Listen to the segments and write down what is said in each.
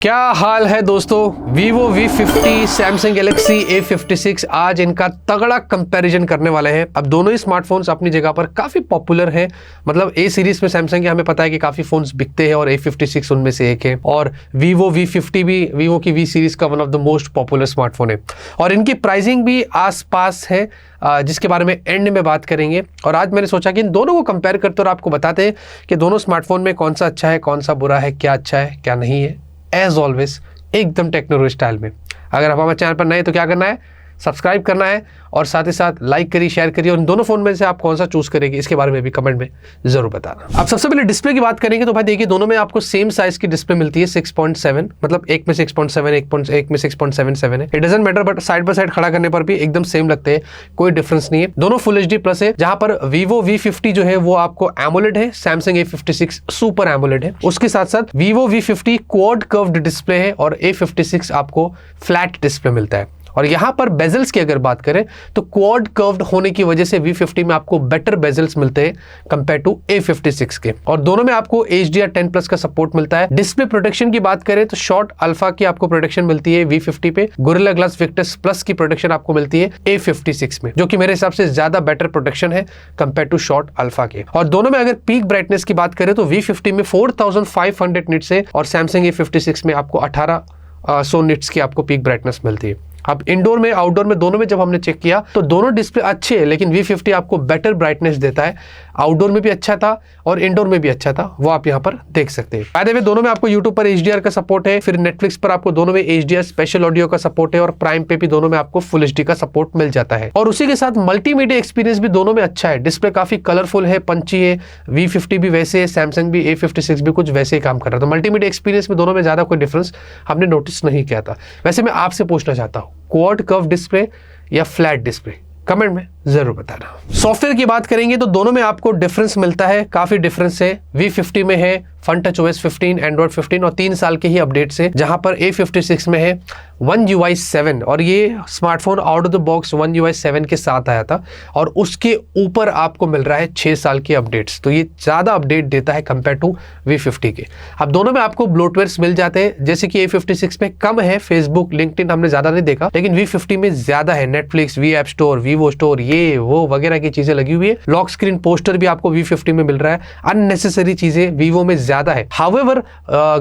क्या हाल है दोस्तों। Vivo V50, Samsung Galaxy A56 आज इनका तगड़ा कंपैरिजन करने वाले हैं। अब दोनों ही स्मार्टफोन्स अपनी जगह पर काफी पॉपुलर हैं। मतलब A सीरीज में सैमसंग के हमें पता है कि काफी फोन्स बिकते हैं और A56 उनमें से एक है। और Vivo V50 भी Vivo की V सीरीज का one of the most popular smartphone है और इनकी प्राइसिंग भी आसपास है, जिसके बारे में एंड में बात करेंगे। और आज मैंने सोचा कि इन दोनों को कंपेयर करते और आपको बताते हैं कि दोनों स्मार्टफोन में कौन सा अच्छा है, कौन सा बुरा है, क्या अच्छा है क्या नहीं है। एज ऑलवेज एकदम टेक्नोलॉजी स्टाइल में। अगर आप हमारे चैनल पर नए हैं तो क्या करना है, सब्सक्राइब करना है और साथ ही साथ लाइक करिए, शेयर करिए। और इन दोनों फोन में से आप कौन सा चूज करेंगे इसके बारे में भी कमेंट में जरूर बताना। अब सबसे पहले डिस्प्ले की बात करेंगे तो भाई देखिए दोनों में आपको सेम साइज की डिस्प्ले मिलती है 6.7, मतलब एक में 6.7, एक में 6.77 है। It doesn't matter, but side by side खड़ा करने पर भी एकदम सेम लगते हैं, कोई डिफरेंस नहीं है। दोनों फुल HD प्लस है, जहां पर Vivo V50 जो है वो आपको एमोलेड है, Samsung A56 सुपर एमोलेड है। उसके साथ साथ Vivo V50 quad curved display है और A56 आपको फ्लैट डिस्प्ले मिलता है। और यहां पर बेजल्स की अगर बात करें तो क्वाड कर्व्ड होने की वजह से V50 में आपको बेटर बेजल्स मिलते हैं कंपेयर टू A56 के। और दोनों में आपको HDR10+ का सपोर्ट मिलता है। डिस्प्ले प्रोटेक्शन की बात करें तो शॉर्ट अल्फा की आपको प्रोटेक्शन मिलती है V50 पे, गोरिल्ला ग्लास विक्टस प्लस की प्रोटेक्शन आपको मिलती है A56 में, जो कि मेरे हिसाब से ज्यादा बेटर प्रोटेक्शन है कंपेयर टू शॉर्ट अल्फा के। और दोनों में अगर पीक ब्राइटनेस की बात करें तो V50 में 4500 निट्स है और Samsung A56 में आपको 1800 निट्स की आपको पीक ब्राइटनेस मिलती है। अब इंडोर में आउटडोर में दोनों में जब हमने चेक किया तो दोनों डिस्प्ले अच्छे हैं, लेकिन V50 आपको बेटर ब्राइटनेस देता है। आउटडोर में भी अच्छा था और इंडोर में भी अच्छा था, वो आप यहाँ पर देख सकते हैं। बाय द वे दोनों में आपको यूट्यूब पर HDR का सपोर्ट है, फिर नेटफ्लिक्स पर आपको दोनों में HDR स्पेशल ऑडियो का सपोर्ट है और प्राइम पे भी दोनों में आपको फुल HD का सपोर्ट मिल जाता है। और उसी के साथ मल्टीमीडिया एक्सपीरियंस भी दोनों में अच्छा है। डिस्प्ले काफी कलरफुल है, पंची है। V50 भी वैसे है, सैमसंग भी A56 भी कुछ वैसे ही काम कर रहा था। मल्टीमीडिया एक्सपीरियंस में दोनों में ज्यादा कोई डिफरेंस हमने नोटिस नहीं किया था। वैसे मैं आपसे पूछना चाहता हूँ, क्वाड कर्व डिस्प्ले या फ्लैट डिस्प्ले, कमेंट में जरूर बताना। सॉफ्टवेयर की बात करेंगे तो दोनों में आपको डिफरेंस मिलता है, काफी डिफरेंस है। V50 में है FunTouchOS 15, Android 15 और 3 साल के ही अपडेट से, जहां पर A56 में है One UI 7 और ये smartphone out of the box One UI 7 के साथ आया था और उसके ऊपर आपको मिल रहा है 6 साल के अपडेट्स, तो ये ज्यादा अपडेट देता है कंपेयर टू V50 के। अब दोनों में आपको ब्लोटवेयर्स मिल जाते हैं, जैसे कि A56 में कम है, फेसबुक लिंक्डइन हमने ज्यादा नहीं देखा, लेकिन V50 में ज्यादा है। Netflix, V app store, Vivo store, ये वो वगैरह की चीजें लगी हुई है। लॉक स्क्रीन पोस्टर भी आपको V50 में मिल रहा है। अननेसेसरी चीजें Vivo में ज्यादा है। हाउएवर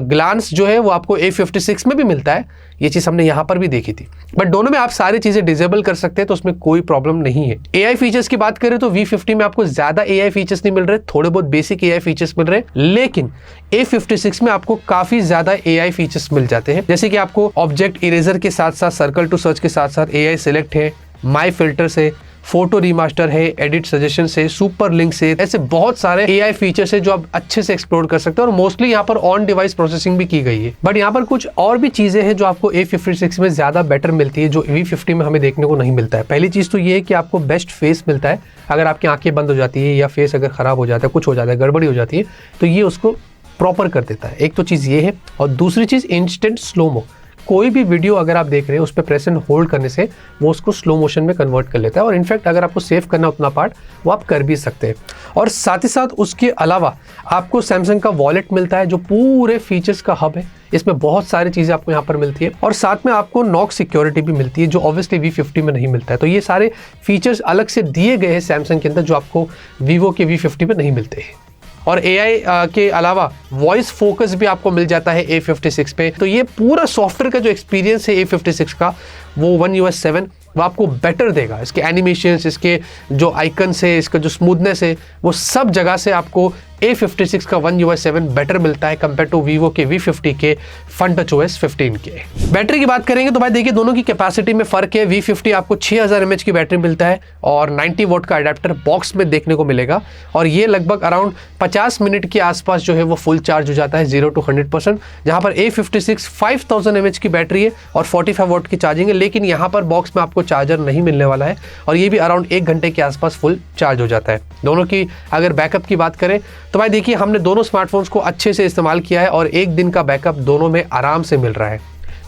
ग्लांस जो है वो आपको A56 में भी मिलता है, ये चीज हमने यहां पर भी देखी थी। बट दोनों में आप सारी चीजें डिसेबल कर सकते हैं, तो उसमें कोई प्रॉब्लम नहीं है। AI फीचर्स की बात करें तो V50 में आपको ज्यादा AI फीचर्स नहीं मिल रहे, थोड़े बहुत बेसिक AI फीचर्स मिल रहे, लेकिन A56 में आपको काफी ज्यादा AI फीचर्स मिल जाते हैं, जैसे कि आपको ऑब्जेक्ट इरेजर के साथ साथ सर्कल टू सर्च के साथ साथ AI सिलेक्ट है, माई फिल्टर से, फोटो रिमास्टर है, एडिट सजेशन से, सुपर लिंक से, ऐसे बहुत सारे AI फीचर्स है जो आप अच्छे से एक्सप्लोर कर सकते हैं। और मोस्टली यहाँ पर ऑन डिवाइस प्रोसेसिंग भी की गई है। बट यहाँ पर कुछ और भी चीजें हैं जो आपको A56 में ज्यादा बेटर मिलती है, जो V50 में हमें देखने को नहीं मिलता है। पहली चीज तो ये है कि आपको बेस्ट फेस मिलता है। अगर आपकी आंखें बंद हो जाती है या फेस अगर खराब हो जाता है, कुछ हो जाता है, गड़बड़ी हो जाती है, तो ये उसको प्रॉपर कर देता है। एक तो चीज ये है, और दूसरी चीज इंस्टेंट स्लोमो। कोई भी वीडियो अगर आप देख रहे हैं उस पर प्रेस एंड होल्ड करने से वो उसको स्लो मोशन में कन्वर्ट कर लेता है। और इनफैक्ट अगर आपको सेव करना उतना पार्ट वो आप कर भी सकते हैं। और साथ ही साथ उसके अलावा आपको सैमसंग का वॉलेट मिलता है, जो पूरे फीचर्स का हब है। इसमें बहुत सारी चीजें आपको यहाँ पर मिलती है और साथ में आपको नॉक सिक्योरिटी भी मिलती है, जो ऑब्वियसली V50 में नहीं मिलता है। तो ये सारे फीचर्स अलग से दिए गए हैं सैमसंग के अंदर, जो आपको Vivo के V50 में नहीं मिलते हैं। और AI के अलावा वॉइस फोकस भी आपको मिल जाता है A56 पे। तो ये पूरा सॉफ्टवेयर का जो एक्सपीरियंस है A56 का, वो One UI 7 वो आपको बेटर देगा। इसके एनिमेशंस, इसके जो आइकन्स है, इसका जो स्मूथनेस है, वो सब जगह से आपको A56 का One UI 7 बेटर मिलता है कंपेयर टू Vivo के V50 के FunTouchOS 15 के। बैटरी की बात करेंगे तो भाई देखिए दोनों की कैपेसिटी में फर्क है। V50 आपको 6000 mAh की बैटरी मिलता है और 90 वॉट का अडेप्टर बॉक्स में देखने को मिलेगा, और ये लगभग अराउंड 50 मिनट के आसपास जो है वो फुल चार्ज हो जाता है 0 to 100%। जहां पर A56 5000 mAh की बैटरी है और 45 वॉट की चार्जिंग है, लेकिन यहाँ पर बॉक्स में आपको चार्जर नहीं मिलने वाला है और ये भी अराउंड 1 घंटे के आसपास फुल चार्ज हो जाता है। दोनों की अगर बैकअप की बात करें तो भाई देखिए हमने दोनों स्मार्टफोन्स को अच्छे से इस्तेमाल किया है और 1 दिन का बैकअप दोनों में आराम से मिल रहा है।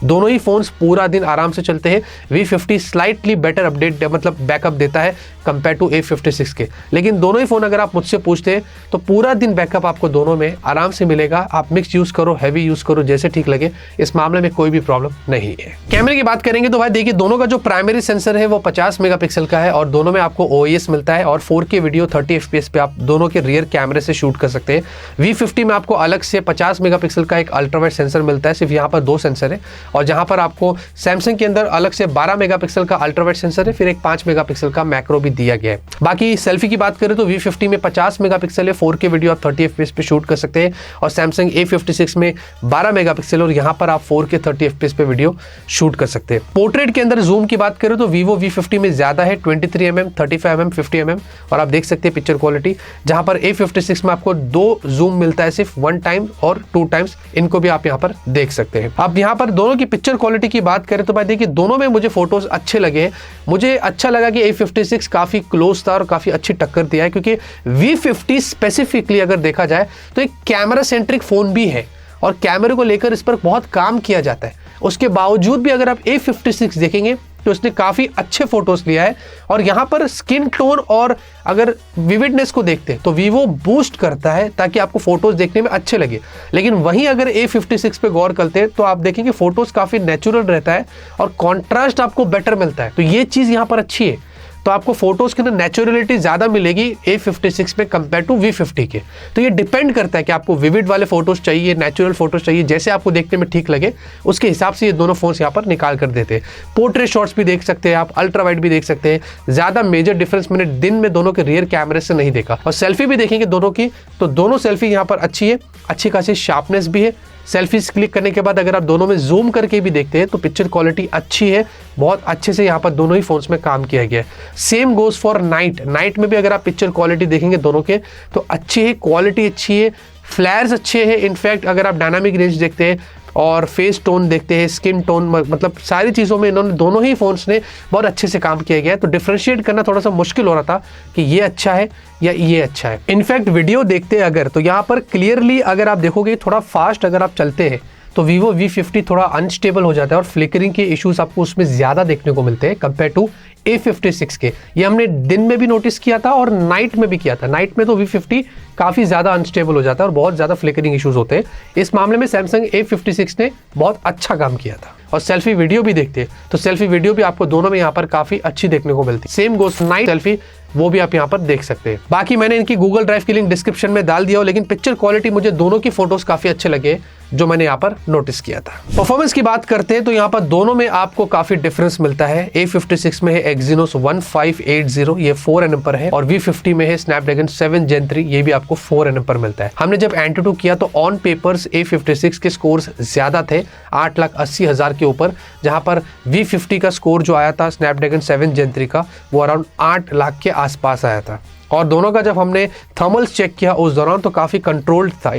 दोनों ही फोन्स पूरा दिन आराम से चलते हैं। V50 स्लाइटली बेटर अपडेट मतलब बैकअप देता है कंपेयर टू A56 के, लेकिन दोनों ही फोन अगर आप मुझसे पूछते हैं तो पूरा दिन बैकअप आपको दोनों में आराम से मिलेगा। आप मिक्स यूज करो, हैवी यूज करो, जैसे ठीक लगे, इस मामले में कोई भी प्रॉब्लम नहीं है। कैमरे की बात करेंगे तो भाई देखिए दोनों का जो प्राइमरी सेंसर है वो 50 मेगापिक्सल का है और दोनों में आपको OIS मिलता है और 4K वीडियो 30 FPS पे आप दोनों के रियर कैमरे से शूट कर सकते हैं। V50 में आपको अलग से 50 मेगापिक्सल का एक अल्ट्रावाइड सेंसर मिलता है, सिर्फ यहाँ पर 2 सेंसर है, और जहाँ पर आपको सैमसंग के अंदर अलग से 12 मेगापिक्सल का अल्ट्रावाइड सेंसर है, फिर एक 5 मेगापिक्सल का मैक्रो भी दिया गया है। बाकी सेल्फी की बात करें तो V50 में 50 मेगापिक्सल है, 4K वीडियो आप 30 FPS पे शूट कर सकते हैं, और सैमसंग A56 में 12 मेगापिक्सल और यहाँ पर आप 4K 30 FPS पे वीडियो शूट कर सकते हैं। पोर्ट्रेट के अंदर जूम की बात करें तो Vivo V50 में ज्यादा है, 23mm, 35mm, 50mm, और आप देख सकते हैं पिक्चर क्वालिटी, जहां पर A56 में आपको 2 जूम मिलता है, सिर्फ 1 टाइम और 2 टाइम्स, इनको भी आप यहां पर देख सकते हैं। अब यहां पर दोनों की पिक्चर क्वालिटी की बात करें तो भाई देखिए दोनों में मुझे फोटोज अच्छे लगे। मुझे अच्छा लगा कि A56 काफी क्लोज था और काफी अच्छी टक्कर दिया है, क्योंकि V50 स्पेसिफिकली अगर देखा जाए तो एक कैमरा सेंट्रिक फोन भी है और कैमरे को लेकर इस पर बहुत काम किया जाता है। उसके बावजूद भी अगर आप A56 देखेंगे तो उसने काफी अच्छे फोटोज लिया है, और यहां पर स्किन टोन और अगर विविडनेस को देखते हैं तो Vivo बूस्ट करता है ताकि आपको फोटोज देखने में अच्छे लगे। लेकिन वहीं अगर A56 पे गौर करते हैं तो आप देखेंगे फोटोज काफी नेचुरल रहता है और कॉन्ट्रास्ट आपको बेटर मिलता है, तो ये चीज यहां पर अच्छी है। तो आपको फोटोज के अंदर नेचुरलिटी ज्यादा मिलेगी A56 पे कंपेयर टू V50 के। तो ये डिपेंड करता है कि आपको विविड वाले फोटोज चाहिए, नेचुरल फोटोज चाहिए, जैसे आपको देखने में ठीक लगे उसके हिसाब से ये दोनों फोन्स यहाँ पर निकाल कर देते हैं। पोर्ट्रेट शॉट्स भी देख सकते हैं आप, अल्ट्रा वाइड भी देख सकते हैं। ज्यादा मेजर डिफरेंस मैंने दिन में दोनों के रियर कैमरे से नहीं देखा। और सेल्फी भी देखेंगे दोनों की तो दोनों सेल्फी यहाँ पर अच्छी है, अच्छी खासी शार्पनेस भी है। सेल्फीज क्लिक करने के बाद अगर आप दोनों में जूम करके भी देखते हैं तो पिक्चर क्वालिटी अच्छी है, बहुत अच्छे से यहाँ पर दोनों ही फोन्स में काम किया गया है। सेम गोज फॉर नाइट में भी अगर आप पिक्चर क्वालिटी देखेंगे दोनों के तो अच्छी है, क्वालिटी अच्छी है, फ्लैर्स अच्छे हैं। इनफैक्ट अगर आप डायनामिक रेंज देखते हैं और फेस टोन देखते हैं, स्किन टोन, मतलब सारी चीज़ों में इन्होंने दोनों ही फोन्स ने बहुत अच्छे से काम किया गया है। तो डिफरेंशिएट करना थोड़ा सा मुश्किल हो रहा था कि ये अच्छा है या ये अच्छा है। इनफैक्ट वीडियो देखते हैं अगर तो यहाँ पर क्लियरली अगर आप देखोगे थोड़ा फास्ट अगर आप चलते हैं तो Vivo V50 थोड़ा अनस्टेबल हो जाता है और फ्लिकरिंग के इश्यूज आपको उसमें ज़्यादा देखने को मिलते हैं कंपेयर टू A56 के। ये हमने दिन में भी नोटिस किया था और नाइट में भी किया था। नाइट में तो V50 काफ़ी ज़्यादा अनस्टेबल हो जाता है और बहुत ज़्यादा फ्लिकरिंग इश्यूज होते हैं। इस मामले में सैमसंग A56 ने बहुत अच्छा काम किया था। और सेल्फी वीडियो भी देखते हैं तो सेल्फी वीडियो भी आपको दोनों में यहाँ पर काफ़ी अच्छी देखने को मिलती है। सेम गोस नाइट सेल्फी, वो भी आप यहाँ पर देख सकते हैं। बाकी मैंने इनकी गूगल ड्राइव की लिंक डिस्क्रिप्शन में डाल दिया हो, लेकिन पिक्चर क्वालिटी मुझे दोनों की फोटोज काफी अच्छे लगे जो मैंने यहाँ पर नोटिस किया था। परफॉर्मेंस की बात करते हैं तो यहाँ पर दोनों में आपको काफी डिफरेंस मिलता है। A56 में है Exynos 1580, ये 4nm पर है, और V50 में है Snapdragon 7 Gen 3, ये भी आपको 4nm पर मिलता है। हमने जब Antutu किया तो ऑन पेपर्स A56 के स्कोर्स ज्यादा थे, 8,80,000 के ऊपर, जहां पर V50 का स्कोर जो आया था Snapdragon 7 Gen 3 का वो अराउंड 8 लाख के आसपास आया था। और दोनों का जब हमने थर्मल्स चेक किया उस दौरान तो काफ़ी कंट्रोल्ड था।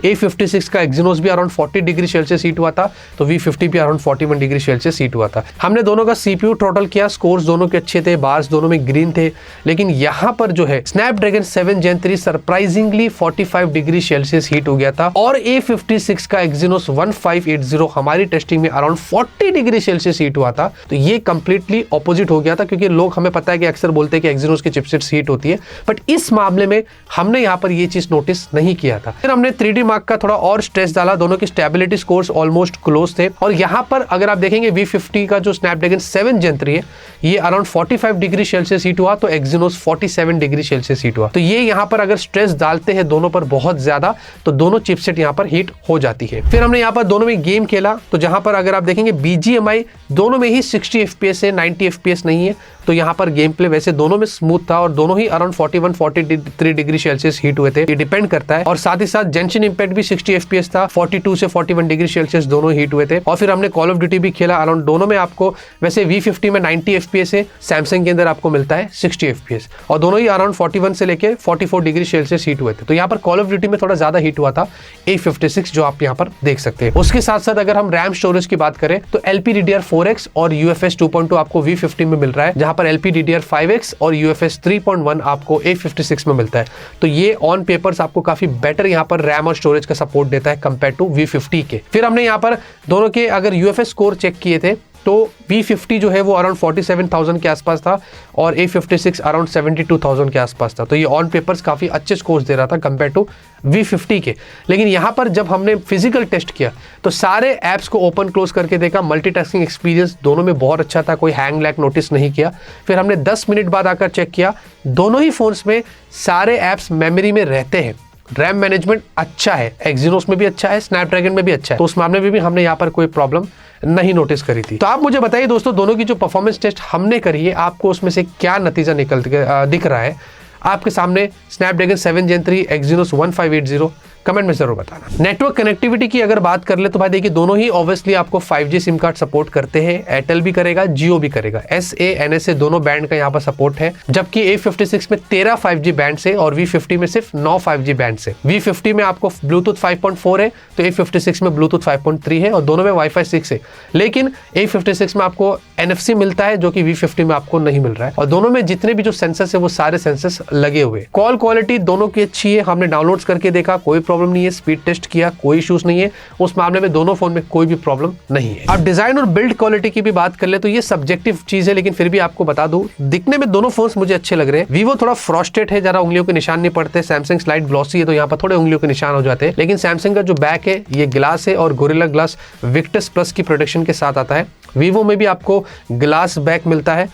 A56 का Exynos भी अराउंड 40 डिग्री सेल्सियस हीट हुआ था, तो V50 भी अराउंड 41 डिग्री सेल्सियस हीट हुआ था। हमने दोनों का CPU थ्रॉटल किया, स्कोर्स दोनों के अच्छे थे, बार्स दोनों में ग्रीन थे, लेकिन यहाँ पर जो है Snapdragon 7 Gen 3 surprisingly 45 degree Celsius heat हो गया था, और A56 का Exynos 1580 हमारी टेस्टिंग में अराउंड 40 डिग्री सेल्सियस हीट हुआ था। तो ये कंप्लीटली ऑपोजिट हो गया था, क्योंकि लोग, हमें पता है कि अक्सर बोलते हैं कि Exynos की चिपसेट्स हीट होती है, बट इस मामले में हमने यहाँ पर ये चीज नोटिस नहीं किया था। फिर हमने 3D मार्क का थोड़ा और स्ट्रेस डाला, दोनों की स्टेबिलिटी स्कोर्स ऑलमोस्ट क्लोज थे, और यहाँ पर अगर आप देखेंगे V50 का जो Snapdragon 7 Gen 3 है ये अराउंड 45 डिग्री सेल्सियस हीट हुआ, तो Exynos 47 डिग्री सेल्सियस हीट हुआ। तो ये यहाँ पर अगर स्ट्रेस डालते हैं दोनों पर बहुत ज्यादा तो दोनों चिपसेट यहाँ पर हीट हो जाती है। फिर हमने यहाँ पर दोनों में गेम खेला, तो जहां पर अगर आप देखेंगे BGMI दोनों में ही 60 FPS है, 90 FPS नहीं है, तो यहाँ पर गेम प्ले वैसे दोनों में स्मूथ था और दोनों ही अराउंड 41-43 डिग्री सेल्सियस हीट हुए थे। ये डिपेंड करता है। और साथ ही साथ जेंशिन इंपैक्ट भी 60 FPS था, 42 से 41 डिग्री सेल्सियस दोनों हीट हुए थे। और फिर हमने कॉल ऑफ ड्यूटी भी खेला, अराउंड दोनों में आपको वैसे V50 में 90 FPS है, सैमसंग के अंदर आपको मिलता है 60 FPS, और दोनों ही अराउंड 41 से लेके 44 डिग्री सेल्सियस हीट हुए थे। तो यहाँ पर कॉल ऑफ ड्यूटी में थोड़ा ज्यादा हीट हुआ था A56, जो आप यहाँ पर देख सकते हैं। उसके साथ साथ अगर हम रैम स्टोरेज की बात करें तो LPDDR4X और UFS 2.2 आपको V50 में मिल रहा है, जहां पर LPDDR5X और UFS 3.1 आप आपको A56 में मिलता है। तो ये ऑन पेपर्स आपको काफी बेटर यहाँ पर रैम और स्टोरेज का सपोर्ट देता है कंपेयर टू V50 के। फिर हमने यहाँ पर दोनों के अगर UFS स्कोर चेक किए थे तो V50 जो है वो अराउंड 47,000 के आसपास था और A56 अराउंड 72,000 के आसपास था। तो ये ऑन पेपर्स काफ़ी अच्छे स्कोर्स दे रहा था कंपेयर टू V50 के। लेकिन यहाँ पर जब हमने फिजिकल टेस्ट किया तो सारे ऐप्स को ओपन क्लोज करके देखा, मल्टीटास्किंग एक्सपीरियंस दोनों में बहुत अच्छा था, कोई हैंग लैग नोटिस नहीं किया। फिर हमने 10 मिनट बाद आकर चेक किया, दोनों ही फोन्स में सारे ऐप्स मेमोरी में रहते हैं। रैम मैनेजमेंट अच्छा है, एक्सिनोस में भी अच्छा है, स्नैपड्रैगन में भी अच्छा है, तो उस मामले में भी हमने यहाँ पर कोई प्रॉब्लम नहीं नोटिस करी थी। तो आप मुझे बताइए दोस्तों, दोनों की जो परफॉर्मेंस टेस्ट हमने करी है, आपको उसमें से क्या नतीजा दिख रहा है? आपके सामने स्नैपड्रैगन 7 Gen 3 एक्सिनोस 1580, कमेंट में जरूर बताना। नेटवर्क कनेक्टिविटी की अगर बात कर ले तो भाई देखिए, दोनों ही ऑब्वियसली आपको 5G सिम कार्ड सपोर्ट करते हैं। एयरटेल भी करेगा, जियो भी करेगा। SA NSA दोनों बैंड का यहाँ पर सपोर्ट है, जबकि A56 में 13 5G बैंड से और V50 में सिर्फ 9 5G बैंड से। V50 में आपको ब्लूटूथ 5.4 है तो A56 में ब्लूटूथ 5.3 है और दोनों में Wi-Fi 6 है। लेकिन A56 में आपको NFC मिलता है जो कि V50 में आपको नहीं मिल रहा है। और दोनों में जितने भी जो सेंसर्स है वो सारे सेंसर्स लगे हुए। कॉल क्वालिटी दोनों की अच्छी है, हमने डाउनलोड्स करके देखा, कोई प्रॉब्लम नहीं है। स्पीड टेस्ट किया, कोई इश्यूज नहीं है। उस मामले में दोनों फोन में कोई भी प्रॉब्लम नहीं है। अब डिजाइन और बिल्ड क्वालिटी की भी बात कर ले तो ये सब्जेक्टिव चीज है, लेकिन फिर भी आपको बता दूं, दिखने में दोनों फोन्स मुझे अच्छे लग रहे हैं। वीवो थोड़ा फ्रॉस्टेड है, जरा उंगलियों के निशान नहीं पड़ते। सैमसंग स्लाइड ग्लॉसी है तो यहाँ पर थोड़े उंगलियों के निशान हो जाते हैं। लेकिन सैमसंग का जो बैक है ये ग्लास है और गोरिल्ला ग्लास विक्टस प्लस की प्रोटेक्शन के साथ आता है। वीवो में भी आपको ग्लास बैक मिलता है।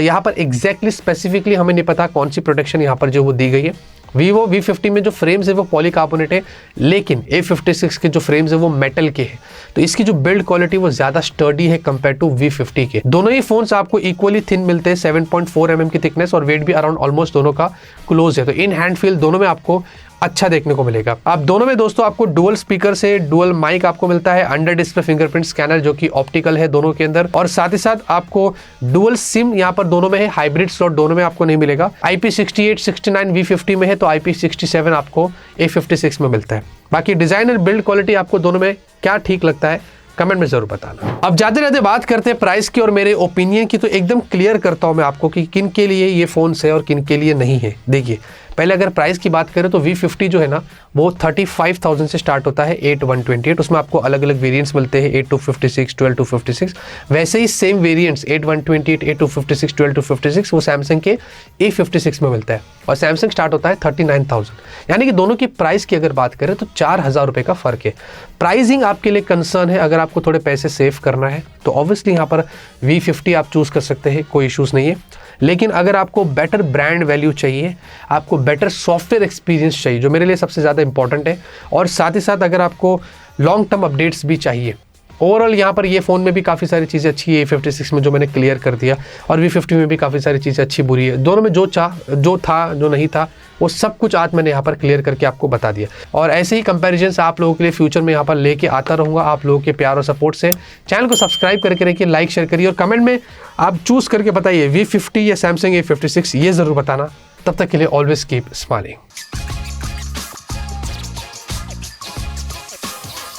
यहाँ पर एग्जैक्टली स्पेसिफिकली हमें नहीं पता कौन सी प्रोटेक्शन यहाँ पर जो वो दी गई है। वीवो V50 में जो फ्रेम्स है वो पॉलीकार्बोनेट है, लेकिन A56 के जो फ्रेम्स है वो मेटल के हैं। तो इसकी जो बिल्ड क्वालिटी वो ज्यादा स्टर्डी है कंपेयर टू V50 के। दोनों ही फोन्स आपको इक्वली थिन मिलते हैं, 7.4 mm की थिकनेस और वेट भी अराउंड ऑलमोस्ट दोनों का क्लोज है। तो इन हैंड फील दोनों में आपको अच्छा देखने को मिलेगा। अब दोनों में दोस्तों आपको डुअल स्पीकर से डुअल माइक आपको मिलता है, अंडर डिस्प्ले फिंगरप्रिंट स्कैनर जो कि ऑप्टिकल है दोनों के अंदर, और साथ ही साथ आपको डुअल सिम यहाँ पर दोनों में है। हाइब्रिड स्लॉट दोनों में आपको नहीं मिलेगा। IP68 69 V50 में है तो IP67 आपको A56 में मिलता है। बाकी डिजाइन और बिल्ड क्वालिटी आपको दोनों में क्या ठीक लगता है कमेंट में जरूर बताना। अब जाते रहते बात करते हैं प्राइस की और मेरे ओपिनियन की, तो एकदम क्लियर करता हूं मैं आपको कि किन के लिए ये फोन है और किन के लिए नहीं है। देखिए, पहले अगर प्राइस की बात करें तो V50 जो है ना वो 35,000 से स्टार्ट होता है 8128। उसमें आपको अलग अलग वेरिएंट्स मिलते हैं 8256, 12256। वैसे ही सेम वेरिएंट्स 8128, 8256, 12256 वो सैमसंग के A56 में मिलता है और सैमसंग स्टार्ट होता है 39,000। यानी कि दोनों की प्राइस की अगर बात करें तो 4,000 रुपये का फर्क है। प्राइसिंग आपके लिए कंसर्न है, अगर आपको थोड़े पैसे सेव करना है तो ऑब्वियसली यहाँ पर V50 आप चूज कर सकते हैं, कोई इशूज़ नहीं है। लेकिन अगर आपको बेटर ब्रांड वैल्यू चाहिए, आपको बेटर सॉफ्टवेयर एक्सपीरियंस चाहिए जो मेरे लिए सबसे ज़्यादा इंपॉर्टेंट है, और साथ ही साथ अगर आपको लॉन्ग टर्म अपडेट्स भी चाहिए, ओवरऑल यहाँ पर ये फ़ोन में भी काफ़ी सारी चीज़ें अच्छी है A56 में जो मैंने क्लियर कर दिया, और V50 में भी काफ़ी सारी चीज़ें अच्छी बुरी है। दोनों में जो था जो नहीं था वो सब कुछ आज मैंने यहाँ पर क्लियर करके आपको बता दिया। और ऐसे ही कंपैरिजन्स आप लोगों के लिए फ्यूचर में यहाँ पर लेके आता रहूँगा आप लोगों के प्यार और सपोर्ट से। चैनल को सब्सक्राइब करके रखिए, लाइक शेयर करिए और कमेंट में आप चूज़ करके बताइए V50 या सैमसंग A56, ये ज़रूर बताना। तब तक के लिए ऑलवेज कीप स्माइलिंग।